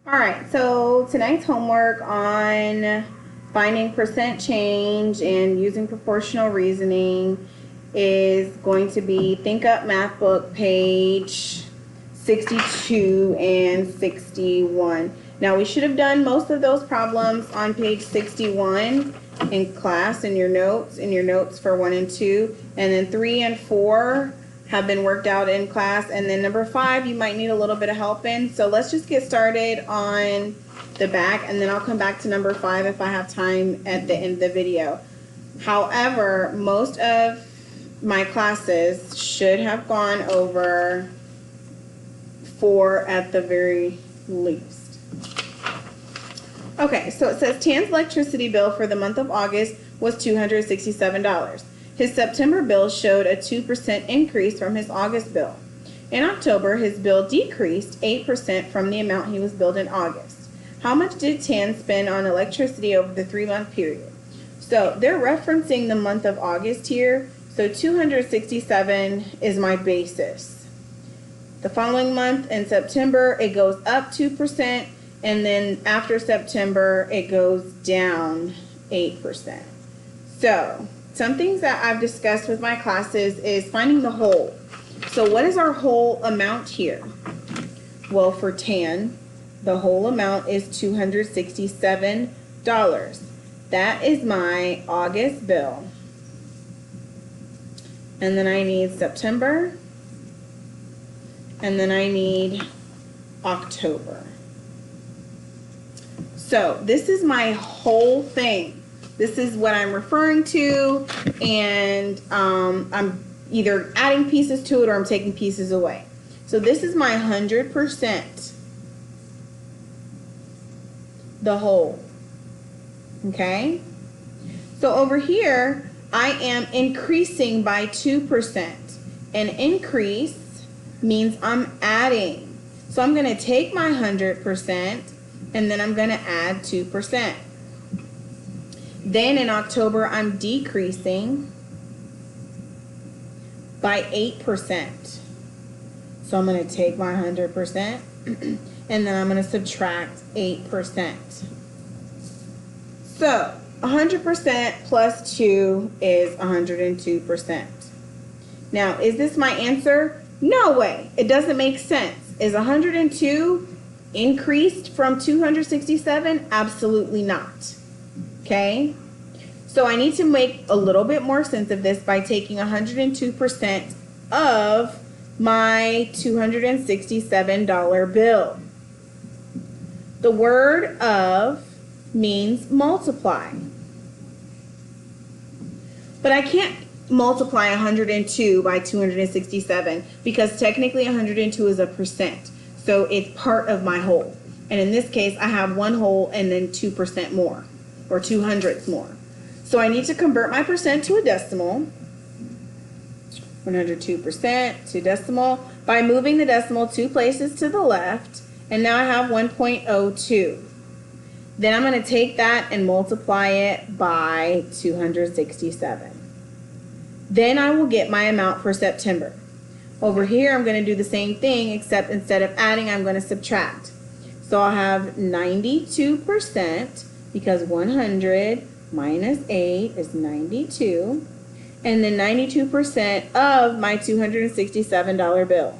All right, so tonight's homework on finding percent change and using proportional reasoning is going to be Think Up Math Book, page 62 and 61. Now, we should have done most of those problems on page 61 in class in your notes for 1 and 2, and then 3 and 4 have been worked out in class, and then number 5 you might need a little bit of help in. So let's just get started on the back, and then I'll come back to number 5 if I have time at the end of the video. However, most of my classes should have gone over 4 at the very least. Okay, so it says Tan's electricity bill for the month of August was $267. His September bill showed a 2% increase from his August bill. In October, his bill decreased 8% from the amount he was billed in August. How much did Tan spend on electricity over the 3-month period? So they're referencing the month of August here, so 267 is my basis. The following month in September, it goes up 2%, and then after September, it goes down 8%. So some things that I've discussed with my classes is finding the whole. So what is our whole amount here? Well, for Tan, the whole amount is $267. That is my August bill. And then I need September. And then I need October. So this is my whole thing. This is what I'm referring to, and I'm either adding pieces to it or I'm taking pieces away. So this is my 100%, the whole, okay? So over here, I am increasing by 2%. An increase means I'm adding. So I'm gonna take my 100% and then I'm gonna add 2%. Then in October, I'm decreasing by 8%. So I'm going to take my 100% and then I'm going to subtract 8%. So 100% plus 2 is 102%. Now, is this my answer? No way. It doesn't make sense. Is 102 increased from 267? Absolutely not. Okay, so I need to make a little bit more sense of this by taking 102% of my $267 bill. The word of means multiply. But I can't multiply 102 by 267 because technically 102 is a percent. So it's part of my whole. And in this case, I have one whole and then 2% more, or 200ths more. So I need to convert my percent to a decimal, 102% to decimal, by moving the decimal 2 places to the left, and now I have 1.02. Then I'm going to take that and multiply it by 267. Then I will get my amount for September. Over here, I'm going to do the same thing, except instead of adding, I'm going to subtract. So I'll have 92%, because 100 minus 8 is 92, and then 92% of my $267 bill.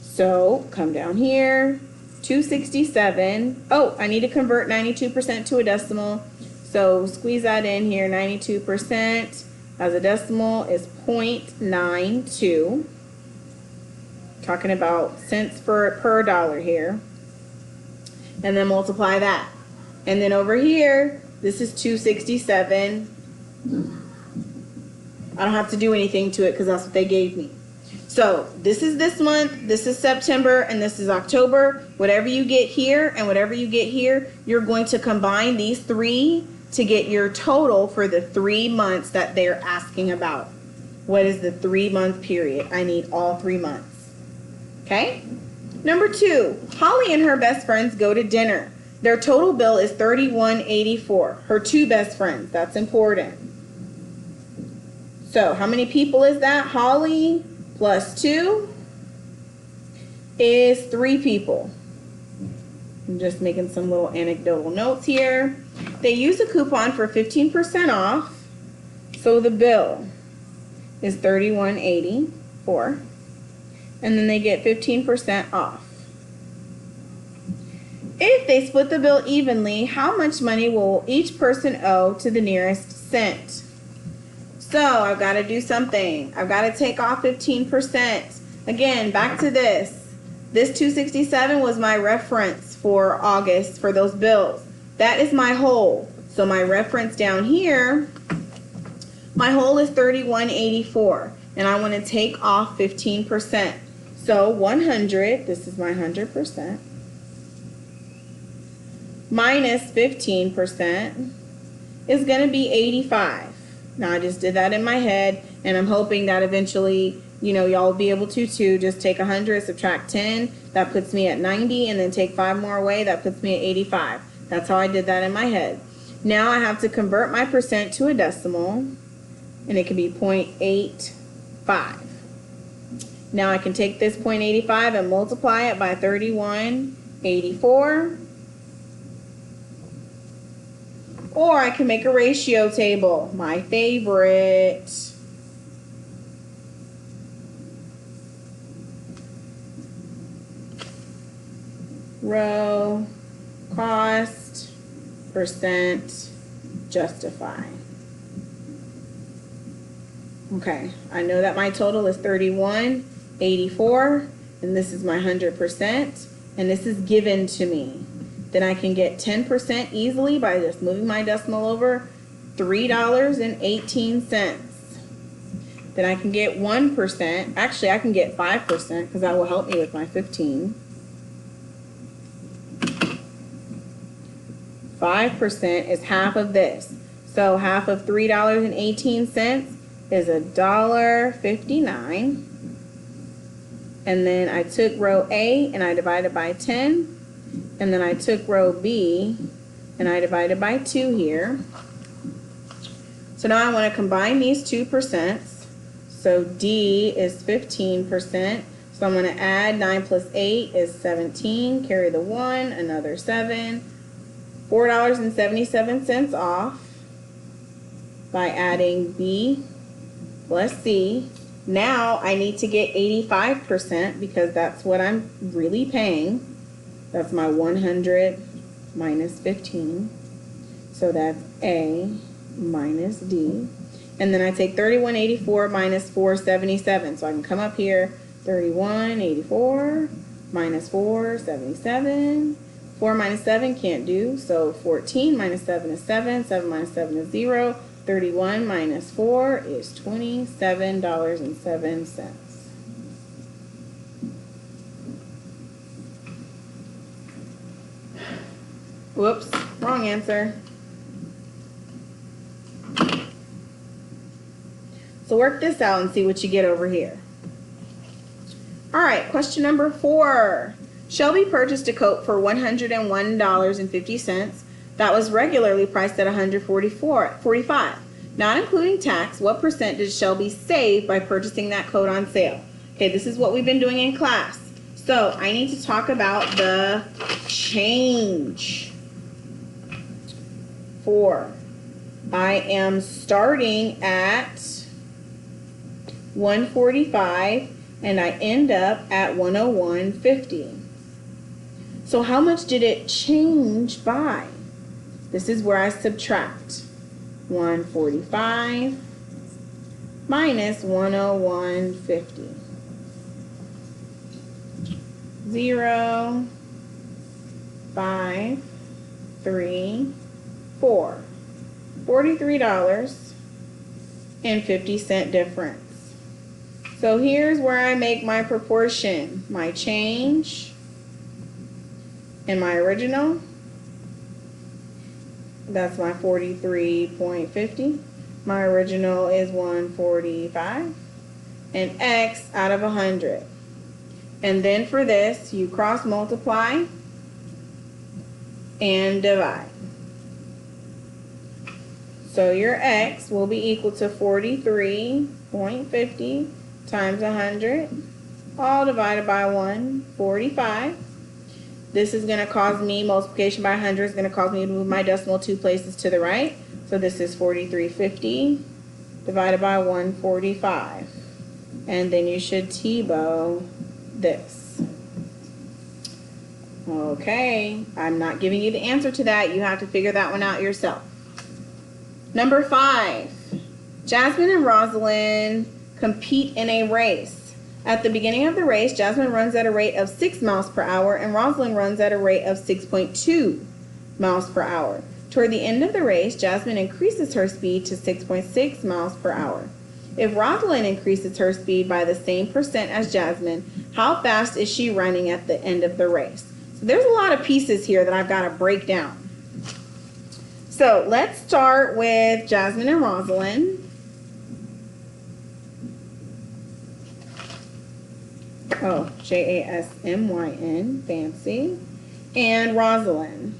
So come down here, 267. Oh, I need to convert 92% to a decimal, so squeeze that in here. 92% as a decimal is 0.92. Talking about cents per dollar here. And then multiply that. And then over here, this is 267. I don't have to do anything to it because that's what they gave me. So this is this month, this is September, and this is October. Whatever you get here and whatever you get here, you're going to combine these 3 to get your total for the 3 months that they're asking about. What is the 3-month period? I need all 3 months. Okay? Number 2, Holly and her best friends go to dinner. Their total bill is $31.84. Her 2 best friends. That's important. So how many people is that? Holly plus 2 is 3 people. I'm just making some little anecdotal notes here. They use a coupon for 15% off. So the bill is $31.84. And then they get 15% off. If they split the bill evenly, how much money will each person owe to the nearest cent? So I've got to do something. I've got to take off 15%. Again, back to this. This 267 was my reference for August for those bills. That is my whole. So my reference down here, my whole is $31.84. And I want to take off 15%. So 100, this is my 100%, minus 15% is going to be 85. Now I just did that in my head, and I'm hoping that eventually, you know, y'all will be able to too. Just take 100, subtract 10, that puts me at 90, and then take 5 more away, that puts me at 85. That's how I did that in my head. Now I have to convert my percent to a decimal, and it can be 0.85. Now I can take this 0.85 and multiply it by 31.84. Or I can make a ratio table, my favorite. Row, cost, percent, justify. Okay, I know that my total is 31.84, and this is my 100%, and this is given to me. Then I can get 10% easily by just moving my decimal over, $3.18. Then I can get 1%. Actually, I can get 5% because that will help me with my 15. 5% is half of this. So half of $3.18 is $1.59. And then I took row A and I divided by 10. And then I took row B and I divided by 2 here. So now I want to combine these two percents. So D is 15%. So I'm going to add 9 plus 8 is 17. Carry the 1, another 7. $4.77 off by adding B plus C. Now I need to get 85% because that's what I'm really paying. That's my 100 minus 15. So that's A minus D. And then I take 31.84 minus 477. So I can come up here, 31.84 minus 477. 4 minus 7 can't do, so 14 minus 7 is 7. 7 minus 7 is 0. 31 minus 4 is $27.07. Whoops, wrong answer. So work this out and see what you get over here. All right, question number 4. Shelby purchased a coat for $101.50 that was regularly priced at $144.45. Not including tax, what percent did Shelby save by purchasing that coat on sale? Okay, this is what we've been doing in class. So I need to talk about the change. 4. I am starting at 145 and I end up at 101.50. So how much did it change by? This is where I subtract. 145 minus 101.50. 0, 5, 3, 4. $43.50 difference. So here's where I make my proportion. My change and my original. That's my 43.50. My original is 145. And X out of 100. And then for this, you cross multiply and divide. So your X will be equal to 43.50 times 100, all divided by 145. This is going to cause me, multiplication by 100 is going to cause me to move my decimal 2 places to the right. So this is 4350 divided by 145. And then you should T-bow this. Okay, I'm not giving you the answer to that. You have to figure that one out yourself. Number 5. Jasmine and Rosalind compete in a race. At the beginning of the race, Jasmine runs at a rate of 6 miles per hour and Rosalind runs at a rate of 6.2 miles per hour. Toward the end of the race, Jasmine increases her speed to 6.6 miles per hour. If Rosalind increases her speed by the same percent as Jasmine, how fast is she running at the end of the race? So there's a lot of pieces here that I've got to break down. So let's start with Jasmine and Rosalind. Oh, Jasmyn, fancy. And Rosalind.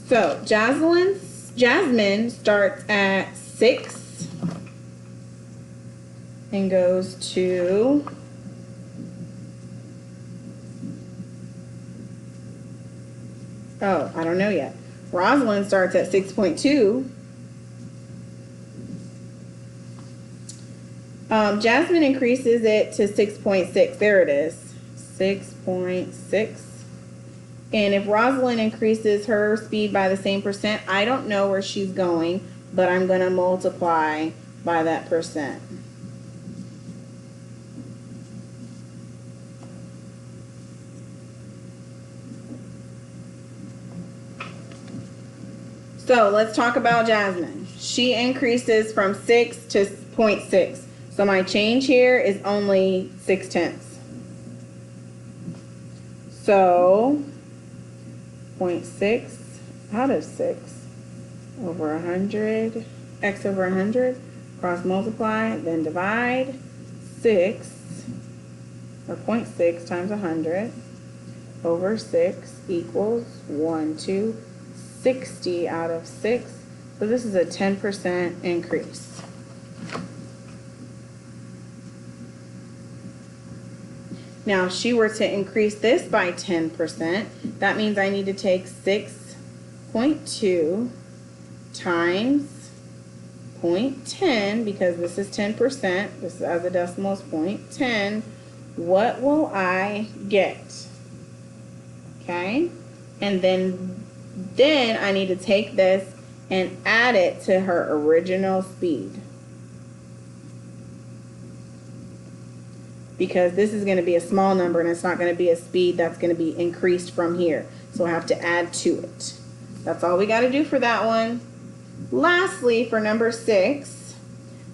So Jasmine starts at 6 and goes to I don't know yet. Rosalind starts at 6.2. Jasmine increases it to 6.6. There it is. 6.6. And if Rosalind increases her speed by the same percent, I don't know where she's going, but I'm going to multiply by that percent. So let's talk about Jasmine. She increases from 6 to 0.6. So my change here is only 0.6. So 0.6 out of 6 over 100, x over 100, cross multiply, then divide 6, or 0.6 times 100 over 6 equals 60 out of 6. So this is a 10% increase. Now, if she were to increase this by 10%, that means I need to take 6.2 times 0.10, because this is 10%, this as a decimal is 0.10. What will I get? Okay, and then I need to take this and add it to her original speed, because this is going to be a small number and it's not going to be a speed that's going to be increased from here. So I have to add to it. That's all we got to do for that one. Lastly, for number 6,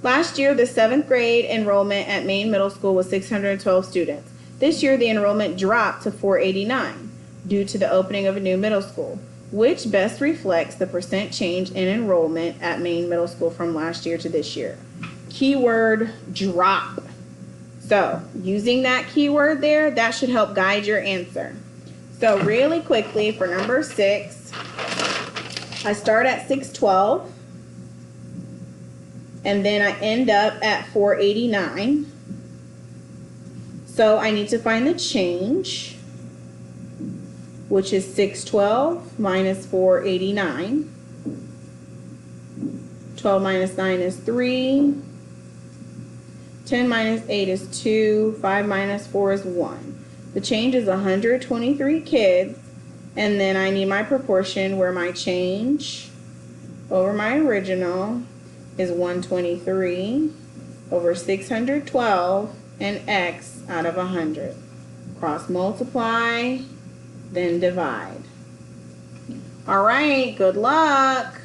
last year the 7th grade enrollment at Maine Middle School was 612 students. This year the enrollment dropped to 489 due to the opening of a new middle school. Which best reflects the percent change in enrollment at Maine Middle School from last year to this year? Keyword drop. So using that keyword there, that should help guide your answer. So really quickly for number 6, I start at 612 and then I end up at 489. So I need to find the change, which is 612 minus 489. 12 minus 9 is 3. 10 minus 8 is 2. 5 minus 4 is 1. The change is 123 kids. And then I need my proportion, where my change over my original is 123 over 612 and x out of 100. Cross multiply, then divide. All right, good luck.